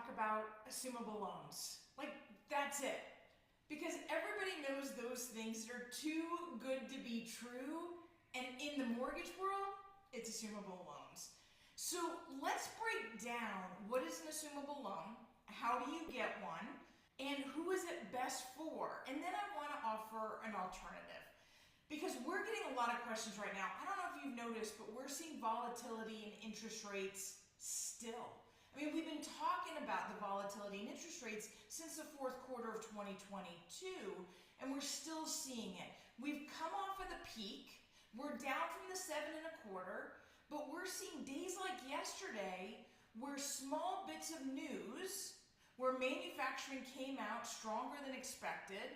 talk about assumable loans. Like, that's it. Because everybody knows those things are too good to be true, and in the mortgage world, it's assumable loans. So let's break down what is an assumable loan, how do you get one, and who is it best for? And then I want to offer an alternative. Because we're getting a lot of questions right now. I don't know if you've noticed, but we're seeing volatility in interest rates still. I mean, we've been talking about the volatility in interest rates since the fourth quarter of 2022, and we're still seeing it. We've come off of the peak. We're down from the 7.25, but we're seeing days like yesterday where small bits of news, where manufacturing came out stronger than expected,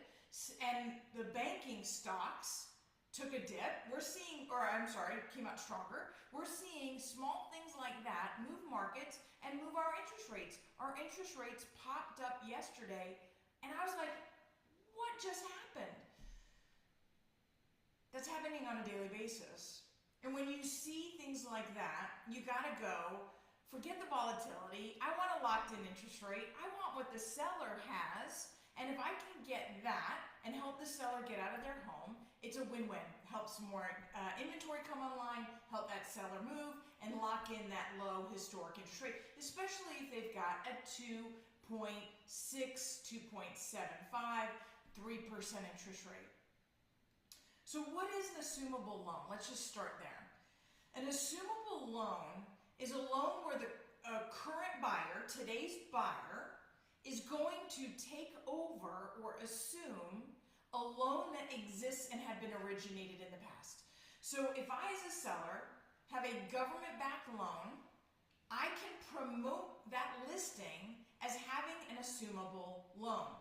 and the banking stocks took a dip. Came out stronger. We're seeing small things like that move markets and move our interest rates. Our interest rates popped up yesterday, and I was like, what just happened? That's happening on a daily basis. And when you see things like that, you gotta go, forget the volatility. I want a locked in interest rate. I want what the seller has. And if I can get that and help the seller get out of their home, it's a win-win. Helps more inventory come online, help that seller move, and lock in that low historic interest rate, especially if they've got a 2.6, 2.75, 3% interest rate. So what is an assumable loan? Let's just start there. An assumable loan is a loan where the current buyer, today's buyer, is going to take over or assume a loan that exists and had been originated in the past. So if I, as a seller, have a government-backed loan, I can promote that listing as having an assumable loan.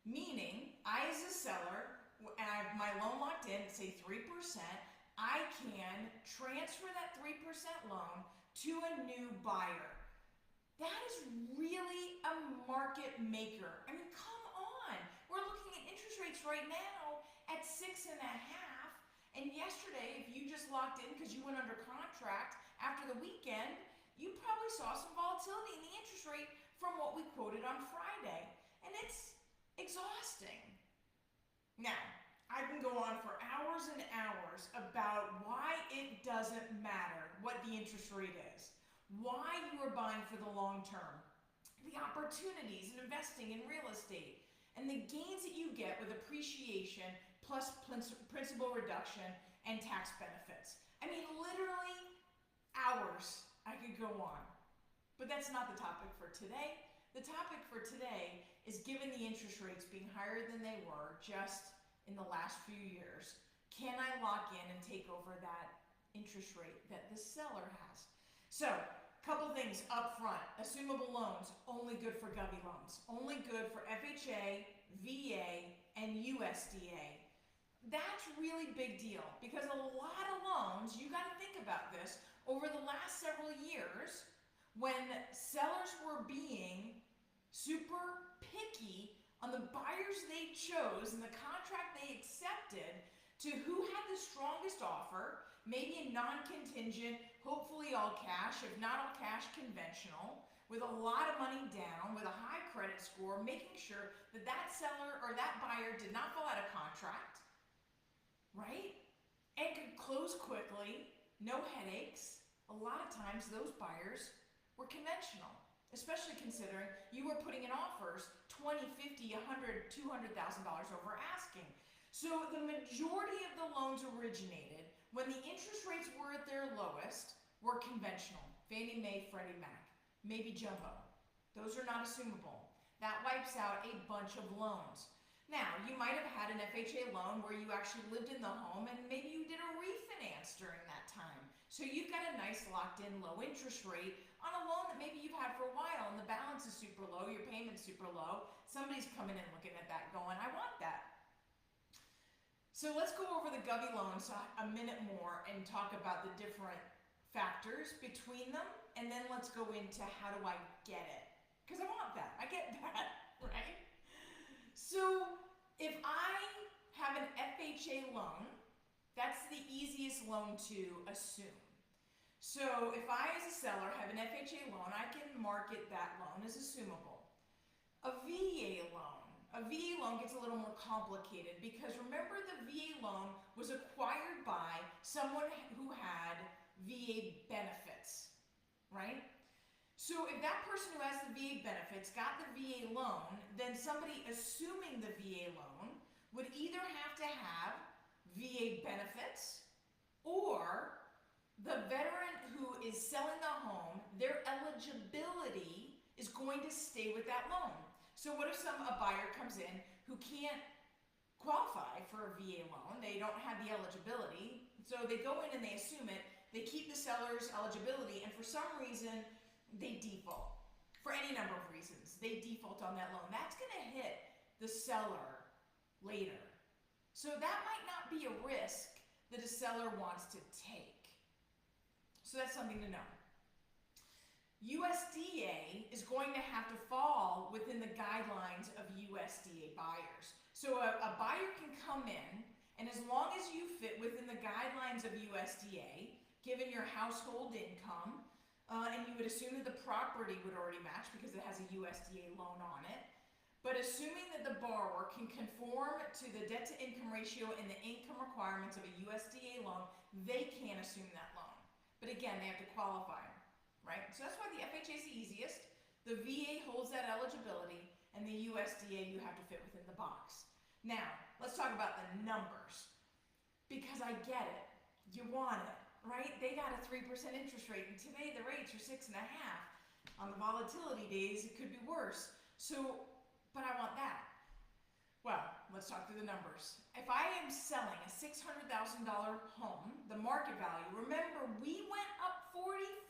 Meaning, I, as a seller, and I have my loan locked in, say 3%, I can transfer that 3% loan to a new buyer. That is really a market maker. I mean, come on. We're looking at interest rates right now at 6.5. And yesterday, if you just locked in because you went under contract after the weekend, you probably saw some volatility in the interest rate from what we quoted on Friday. And it's exhausting. Now, I can go on for hours and hours about why it doesn't matter what the interest rate is. Why you are buying for the long term, the opportunities in investing in real estate, and the gains that you get with appreciation plus principal reduction and tax benefits. I mean, literally hours I could go on. But that's not the topic for today. The topic for today is, given the interest rates being higher than they were just in the last few years, can I lock in and take over that interest rate that the seller has? So, a couple things up front. Assumable loans, only good for Govy loans. Only good for FHA, VA, and USDA. That's really big deal because a lot of loans, you got to think about this, over the last several years, when sellers were being super picky on the buyers they chose and the contract they accepted, to who had the strongest offer, maybe a non-contingent, hopefully all cash, if not all cash, conventional, with a lot of money down, with a high credit score, making sure that that seller or that buyer did not fall out of contract, right? And could close quickly, no headaches. A lot of times those buyers were conventional, especially considering you were putting in offers $20, $50, $100, $200,000 over asking. So the majority of the loans originated when the interest rates were at their lowest were conventional. Fannie Mae, Freddie Mac, maybe jumbo. Those are not assumable. That wipes out a bunch of loans. Now, you might have had an FHA loan where you actually lived in the home and maybe you did a refinance during that time. So you've got a nice locked-in low interest rate on a loan that maybe you've had for a while and the balance is super low, your payment's super low. Somebody's coming in looking at that going, I want that. So let's go over the Govy loans a minute more and talk about the different factors between them, and then let's go into how do I get it? Because I want that. I get that, right? So if I have an FHA loan, that's the easiest loan to assume. So if I, as a seller, have an FHA loan, I can market that loan as assumable. A VA loan. A VA loan gets a little more complicated because remember the VA loan was acquired by someone who had VA benefits, right? So if that person who has the VA benefits got the VA loan, then somebody assuming the VA loan would either have to have VA benefits or the veteran who is selling the home, their eligibility is going to stay with that loan. So what if a buyer comes in who can't qualify for a VA loan, they don't have the eligibility, so they go in and they assume it, they keep the seller's eligibility, and for some reason they default. For any number of reasons, they default on that loan. That's going to hit the seller later. So that might not be a risk that a seller wants to take. So that's something to know. USDA is going to have to fall within the guidelines of USDA buyers. So a buyer can come in, and as long as you fit within the guidelines of USDA, given your household income, and you would assume that the property would already match because it has a USDA loan on it, but assuming that the borrower can conform to the debt-to-income ratio and the income requirements of a USDA loan, they can assume that loan. But again, they have to qualify, right? So that's why the FHA is the easiest. The VA holds that eligibility, and the USDA you have to fit within the box. Now, let's talk about the numbers, because I get it. You want it, right? They got a 3% interest rate, and today the rates are 6.5. On the volatility days, it could be worse. So, but I want that. Well, let's talk through the numbers. If I am selling a $600,000 home, the market value, remember we went up 44%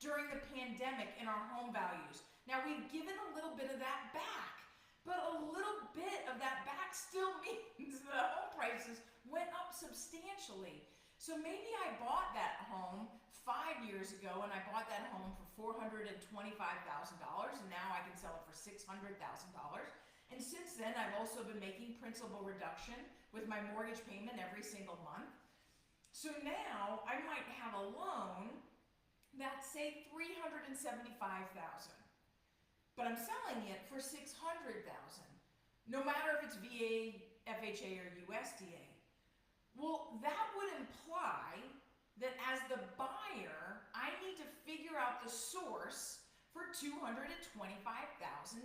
during the pandemic in our home values. Now we've given a little bit of that back, but a little bit of that back still means the home prices went up substantially. So maybe I bought that home 5 years ago and I bought that home for $425,000 and now I can sell it for $600,000. And since then, I've also been making principal reduction with my mortgage payment every single month. So now I might have a loan that's say $375,000, but I'm selling it for $600,000, no matter if it's VA, FHA, or USDA. Well, that would imply that as the buyer, I need to figure out the source for $225,000.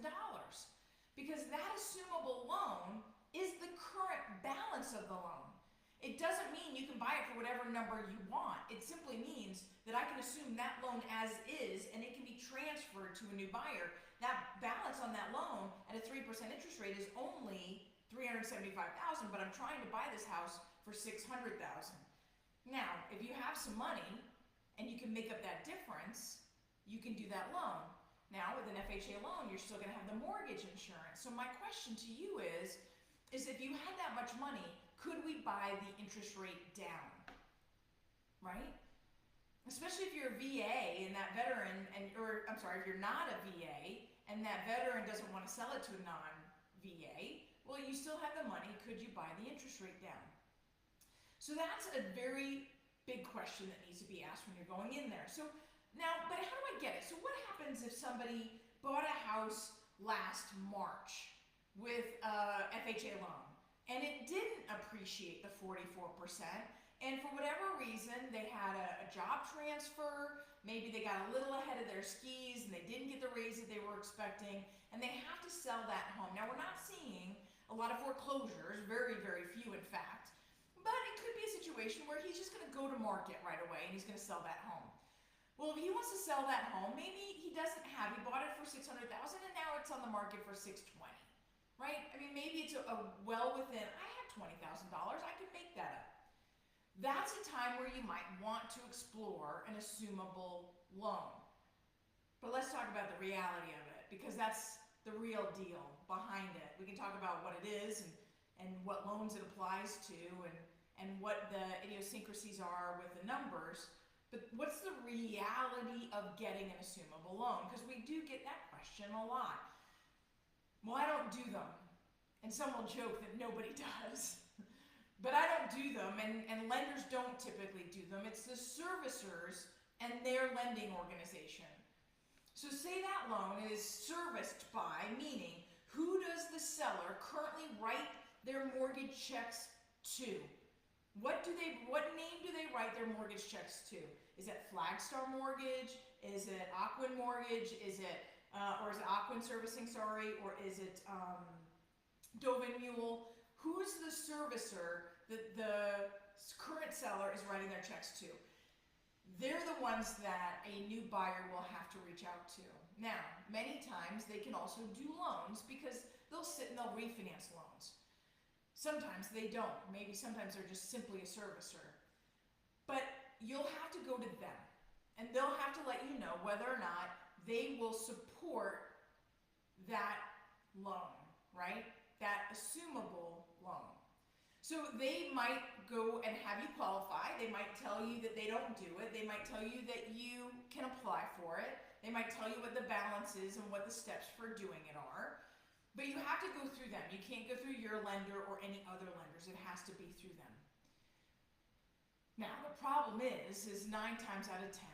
Because that assumable loan is the current balance of the loan. It doesn't mean you can buy it for whatever number you want. It simply means that I can assume that loan as is and it can be transferred to a new buyer. That balance on that loan at a 3% interest rate is only $375,000, but I'm trying to buy this house for $600,000. Now, if you have some money and you can make up that difference, you can do that loan. Now, with an FHA loan, you're still going to have the mortgage insurance. So my question to you is if you had that much money, could we buy the interest rate down, right? Especially if you're a VA and that veteran, if you're not a VA and that veteran doesn't want to sell it to a non-VA, well, you still have the money. Could you buy the interest rate down? So that's a very big question that needs to be asked when you're going in there. So now, but how do I get it? So what happens if somebody bought a house last March with a FHA loan and it didn't appreciate the 44%, and for whatever reason they had a job transfer, maybe they got a little ahead of their skis and they didn't get the raise that they were expecting, and they have to sell that home. Now we're not seeing a lot of foreclosures, very, very few in fact, but it could be a situation where he's just going to go to market right away and he's going to sell that home. Well, if he wants to sell that home, maybe he bought it for $600,000 and now it's on the market for $620,000, right? I mean, maybe it's well within, I have $20,000, I can make that up. That's a time where you might want to explore an assumable loan. But let's talk about the reality of it, because that's the real deal behind it. We can talk about what it is and what loans it applies to and what the idiosyncrasies are with the numbers. But what's the reality of getting an assumable loan? Because we do get that question a lot. Well, I don't do them. And some will joke that nobody does. But I don't do them, and lenders don't typically do them. It's the servicers and their lending organization. So say that loan is serviced by, meaning who does the seller currently write their mortgage checks to? What name do they write their mortgage checks to? Is it Flagstar Mortgage? Is it Aquin Mortgage? Is it Aquin Servicing, sorry, or is it Dovin Mule? Who's the servicer that the current seller is writing their checks to? They're the ones that a new buyer will have to reach out to. Now, many times they can also do loans because they'll sit and they'll refinance loans. Sometimes they don't. Maybe sometimes they're just simply a servicer. But you'll have to go to them, and they'll have to let you know whether or not they will support that loan, right? That assumable loan. So they might go and have you qualify. They might tell you that they don't do it. They might tell you that you can apply for it. They might tell you what the balance is and what the steps for doing it are. But you have to go through them. You can't go through your lender or any other lenders. It has to be through them. Now, the problem is 9 times out of 10,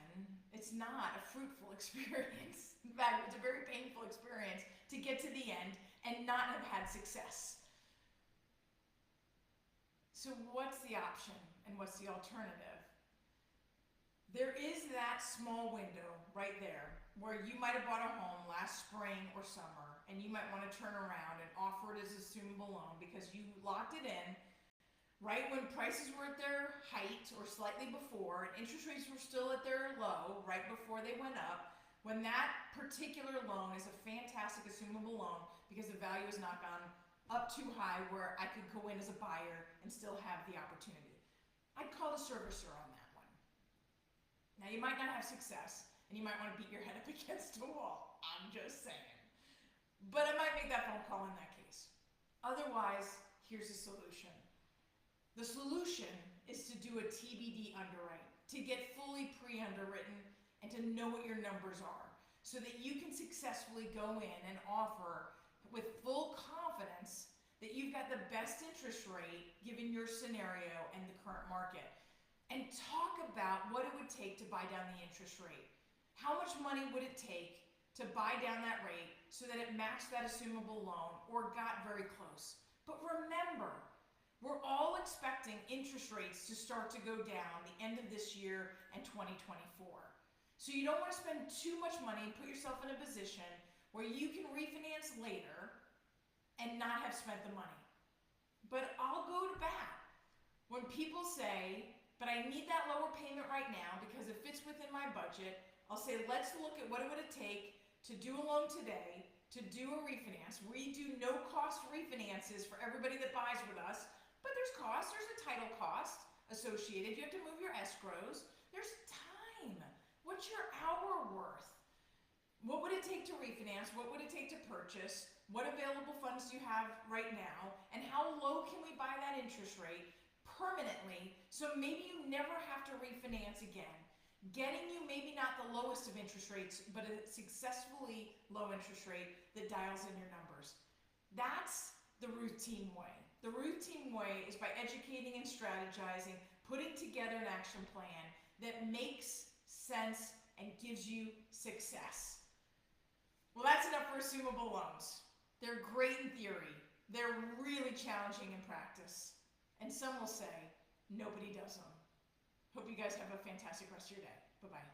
it's not a fruitful experience. In fact, it's a very painful experience to get to the end and not have had success. So what's the option and what's the alternative? There is that small window right there where you might have bought a home last spring or summer and you might want to turn around and offer it as an assumable loan because you locked it in right when prices were at their height or slightly before and interest rates were still at their low right before they went up, when that particular loan is a fantastic assumable loan because the value has not gone up too high where I could go in as a buyer and still have the opportunity. I'd call the servicer on that one. Now you might not have success and you might want to beat your head up against a wall. I'm just saying. But I might make that phone call in that case. Otherwise, here's the solution. The solution is to do a TBD underwrite, to get fully pre-underwritten and to know what your numbers are so that you can successfully go in and offer with full confidence that you've got the best interest rate given your scenario and the current market. And talk about what it would take to buy down the interest rate. How much money would it take to buy down that rate so that it matched that assumable loan or got very close? But remember, we're all expecting interest rates to start to go down the end of this year and 2024. So you don't want to spend too much money and put yourself in a position where you can refinance later and not have spent the money. But I'll go to bat when people say, but I need that lower payment right now because it fits within my budget. I'll say, let's look at what it would take to do a loan today, to do a refinance. We do no-cost refinances for everybody that buys with us, but there's costs. There's a title cost associated. You have to move your escrows. There's time. What's your hour worth? What would it take to refinance? What would it take to purchase? What available funds do you have right now? And how low can we buy that interest rate permanently so maybe you never have to refinance again? Getting you maybe not the lowest of interest rates, but a successfully low interest rate that dials in your numbers. That's the Rueth team way. The Rueth team way is by educating and strategizing, putting together an action plan that makes sense and gives you success. Well, that's enough for assumable loans. They're great in theory. They're really challenging in practice. And some will say, nobody does them. Hope you guys have a fantastic rest of your day. Bye-bye.